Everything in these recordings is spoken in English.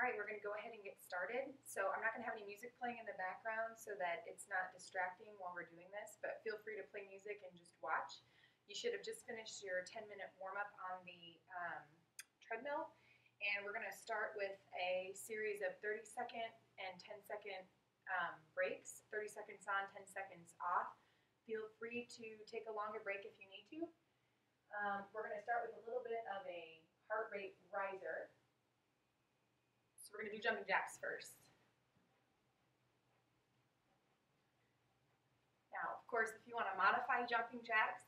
All right, we're going to go ahead and get started. So I'm not going to have any music playing in the background so that it's not distracting while we're doing this, but feel free to play music and just watch. You should have just finished your 10-minute warm-up on the treadmill, and we're going to start with a series of 30-second and 10-second breaks, 30 seconds on, 10 seconds off. Feel free to take a longer break if you need to. We're going to start with a little bit of a heart rate riser. So we're going to do jumping jacks first. Now, of course, if you want to modify jumping jacks,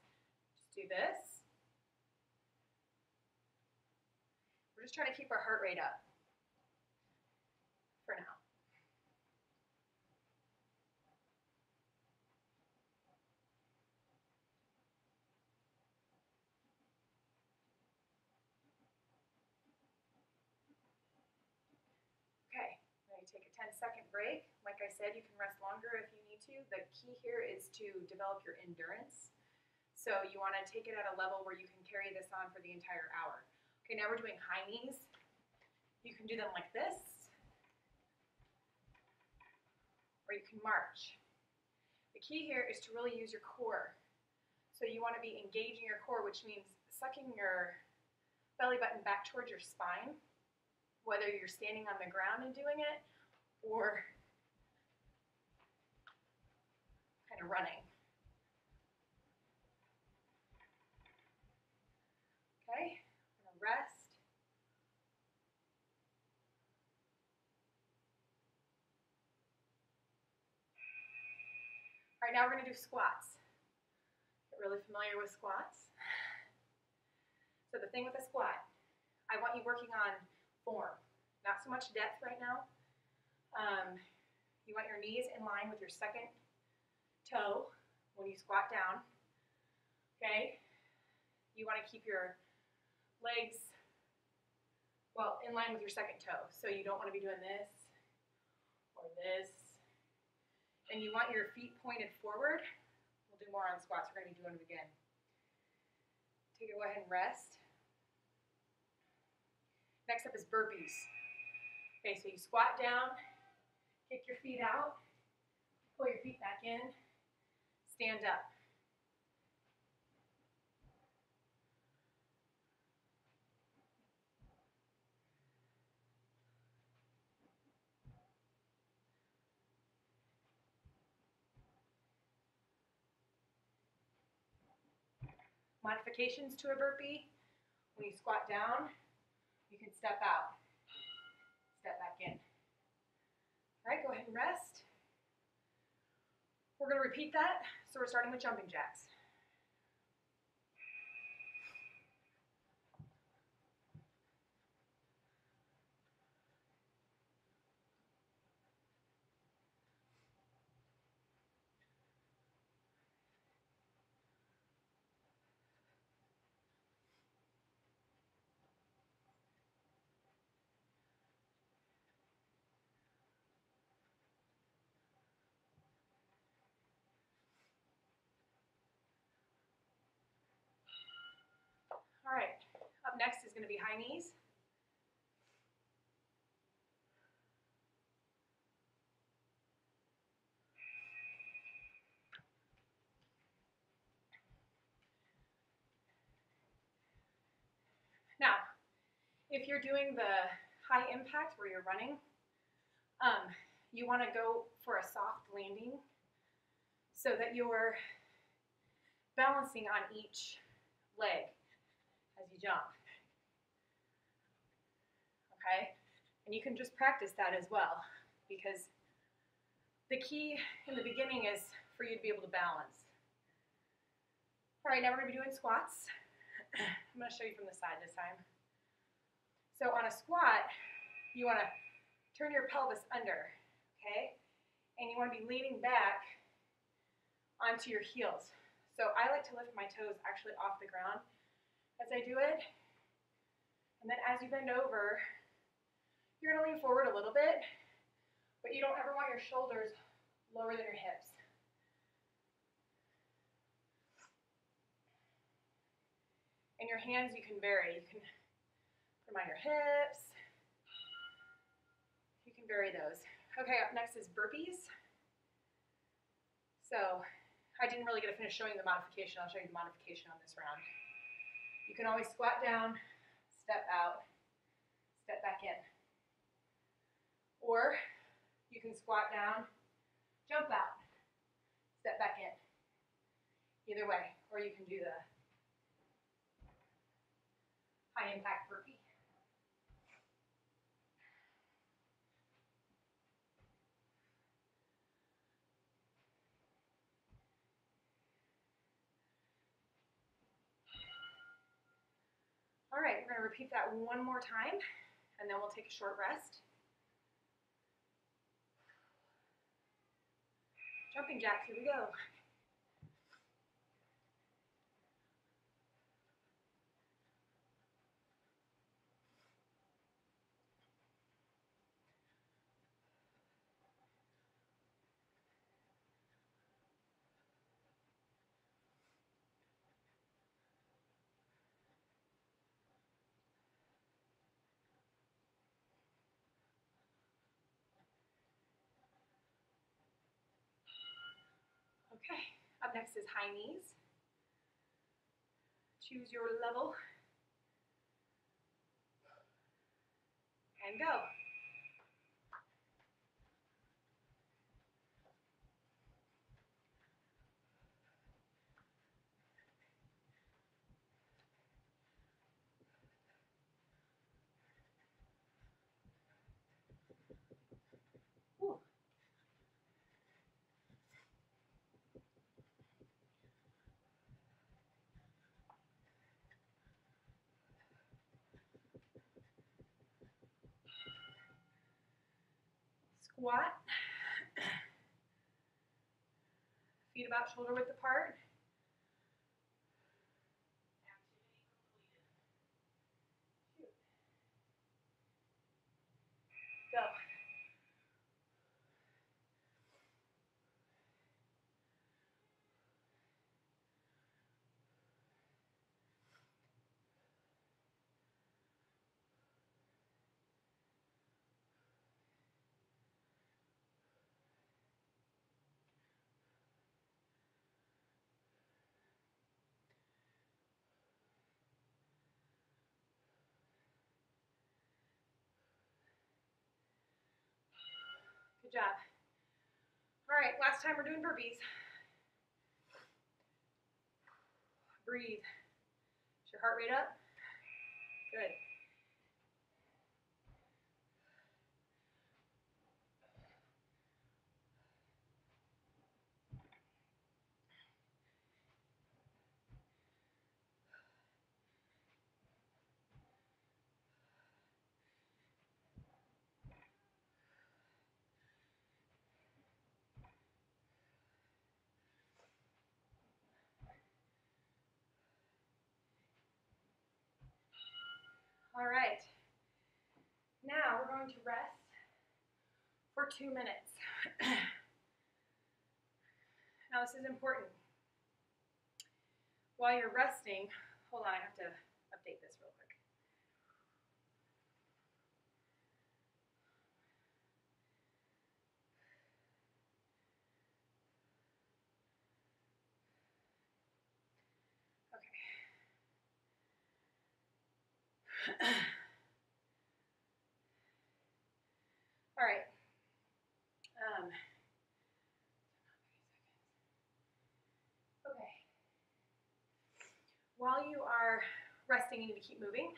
just do this. We're just trying to keep our heart rate up for now. Okay, now you take a 10-second break. Like I said, you can rest longer if you need to. The key here is to develop your endurance. So you want to take it at a level where you can carry this on for the entire hour. Okay, now we're doing high knees. You can do them like this, or you can march. The key here is to really use your core. So you want to be engaging your core, which means sucking your belly button back towards your spine, whether you're standing on the ground and doing it, or kind of running. Okay, I'm gonna rest. All right, now we're gonna do squats. Get really familiar with squats. So the thing with a squat, I want you working on form, not so much depth right now. You want your knees in line with your second toe when you squat down, okay? You want to keep your legs, well, in line with your second toe. So you don't want to be doing this or this. And you want your feet pointed forward. We'll do more on squats. We're going to be doing it again. Take it, go ahead and rest. Next up is burpees. Okay, so you squat down, kick your feet out, pull your feet back in, stand up. Modifications to a burpee: when you squat down, you can step out, step back in. All right, go ahead and rest. We're going to repeat that, so we're starting with jumping jacks. All right, up next is going to be high knees. Now, if you're doing the high impact where you're running, you want to go for a soft landing so that you're balancing on each leg as you jump. Okay? And you can just practice that as well, because the key in the beginning is for you to be able to balance. All right, now we're going to be doing squats. I'm going to show you from the side this time. So on a squat, you want to turn your pelvis under, okay? And you want to be leaning back onto your heels. So I like to lift my toes actually off the ground as I do it. And then as you bend over, you're going to lean forward a little bit, but you don't ever want your shoulders lower than your hips. And your hands you can vary. You can put them on your hips, can vary those. Okay, up next is burpees. So I didn't really get to finish showing the modification. I'll show you the modification on this round. You can always squat down, step out, step back in. Or you can squat down, jump out, step back in. Either way. Or you can do the high impact burpee. All right, we're going to repeat that one more time, and then we'll take a short rest. Jumping jacks, here we go. Okay, up next is high knees. Choose your level. And go. Whew. Squat. Feet about shoulder width apart. Go. Good job. All right, last time we're doing burpees. Breathe. Is your heart rate up? Good. All right. Now we're going to rest for 2 minutes. Now this is important. While you're resting, hold on, I have to update this real quick. Okay. All right. Okay. While you are resting, you need to keep moving.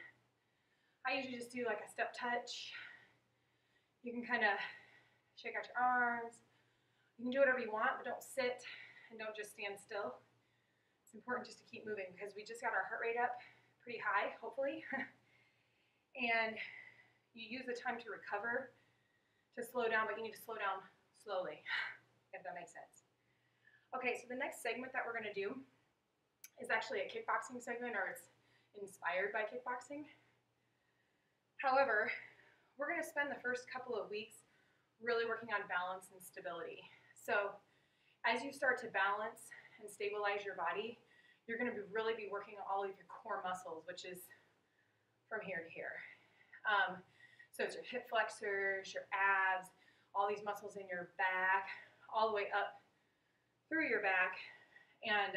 I usually just do like a step touch. You can kind of shake out your arms. You can do whatever you want, but don't sit and don't just stand still. It's important just to keep moving because we just got our heart rate up pretty high, hopefully. And you use the time to recover to slow down, but you need to slow down slowly, if that makes sense. Okay, so the next segment that we're going to do is actually a kickboxing segment, or it's inspired by kickboxing. However, we're going to spend the first couple of weeks really working on balance and stability. So as you start to balance and stabilize your body, you're going to really be working on all of your core muscles, which is from here to here. So it's your hip flexors, your abs, all these muscles in your back, all the way up through your back, and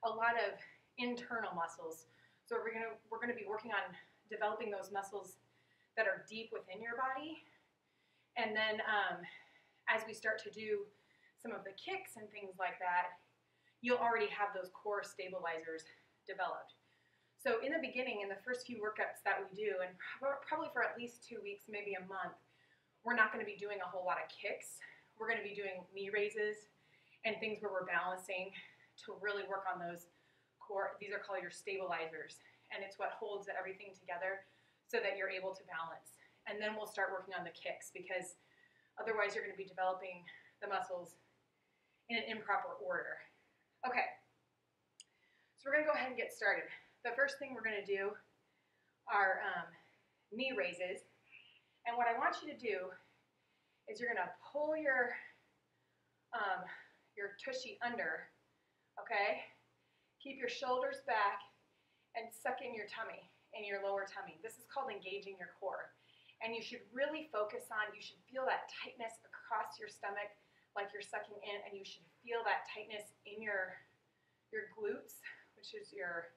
a lot of internal muscles. So we're gonna be working on developing those muscles that are deep within your body, and then as we start to do some of the kicks and things like that, you'll already have those core stabilizers developed. So in the beginning, in the first few workouts that we do, and probably for at least 2 weeks, maybe a month, we're not going to be doing a whole lot of kicks. We're going to be doing knee raises and things where we're balancing to really work on those core. These are called your stabilizers, and it's what holds everything together so that you're able to balance. And then we'll start working on the kicks, because otherwise you're going to be developing the muscles in an improper order. Okay, so we're going to go ahead and get started. The first thing we're going to do are knee raises. And what I want you to do is you're going to pull your tushy under, okay? Keep your shoulders back and suck in your tummy, in your lower tummy. This is called engaging your core. And you should really focus on, you should feel that tightness across your stomach like you're sucking in, and you should feel that tightness in your glutes, which is your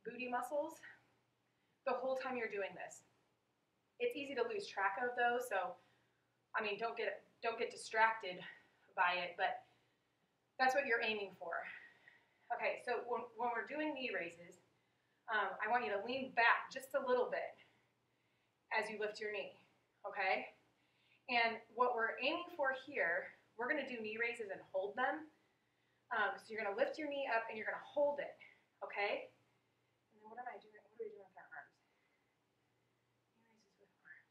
booty muscles, the whole time you're doing this. It's easy to lose track of those, so I mean, don't get distracted by it, but that's what you're aiming for. Okay, so when we're doing knee raises, I want you to lean back just a little bit as you lift your knee, okay? And what we're aiming for here, we're going to do knee raises and hold them. So you're going to lift your knee up and you're going to hold it, okay? And then what am I doing? What are we doing with our arms? Knee raises with arms.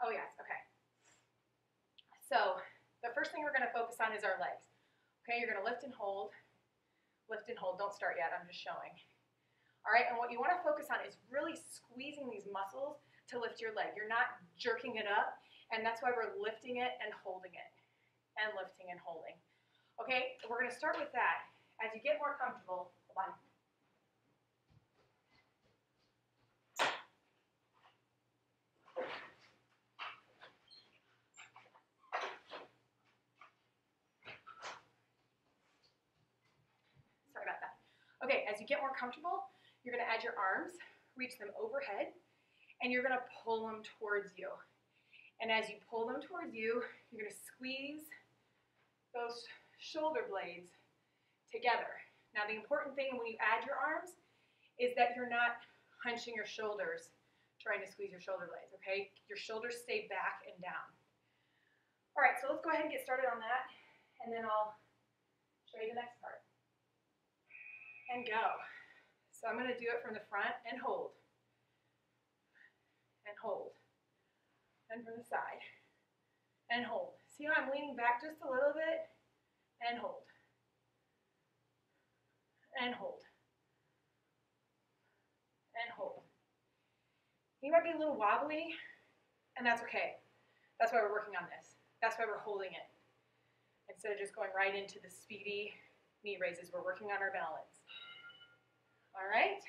Oh yes, okay. So the first thing we're going to focus on is our legs. Okay, you're going to lift and hold. Lift and hold. Don't start yet. I'm just showing. All right, and what you want to focus on is really squeezing these muscles to lift your leg. You're not jerking it up, and that's why we're lifting it and holding it, and lifting and holding. Okay, we're going to start with that. As you get more comfortable, hold on. Sorry about that. Okay, as you get more comfortable, you're going to add your arms, reach them overhead, and you're going to pull them towards you. And as you pull them towards you, you're going to squeeze those shoulder blades together. Now, the important thing when you add your arms is that you're not hunching your shoulders, trying to squeeze your shoulder blades, okay? Your shoulders stay back and down. All right, so let's go ahead and get started on that, and then I'll show you the next part. And go. So I'm going to do it from the front and hold. And hold. And from the side. And hold. See how I'm leaning back just a little bit? And hold. And hold. And hold. You might be a little wobbly, and that's okay. That's why we're working on this. That's why we're holding it. Instead of just going right into the speedy knee raises, we're working on our balance. All right?